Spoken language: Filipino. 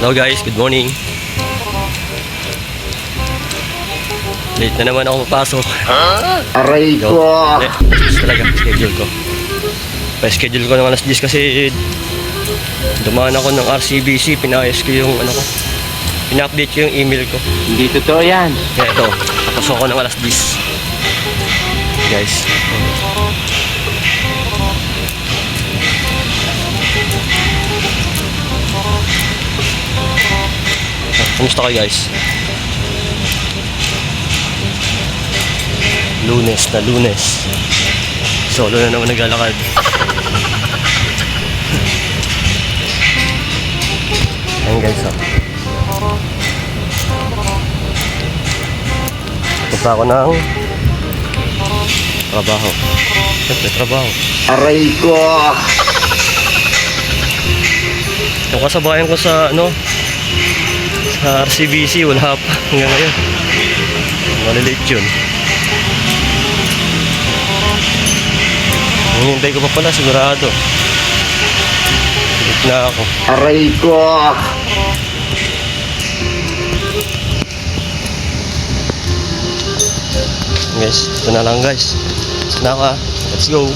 Hello guys, good morning. Late na naman ako papasok. Aray ko! Talaga, schedule ko. Pa-schedule ko ng alas 10 kasi dumaan ako ng RCBC, pinayos ko yung ano ko. Pina-update ko yung email ko. Hindi totoo yan. Kaya ito, papasok ko ng alas 10. Guys. Kumusta kayo guys? Lunes na Lunes. Solo na naman naglalakad. Ayan guys, punta ako ng trabaho. Siyempre, trabaho. Aray ko! Yung kasabayan ko sa sa RCBC, wala pa hanggang ngayon. Malilate yun. Hinihintay ko pa pala, sigurado. Hilit na ako. Aray ko! Guys, ito na lang guys. Let's go.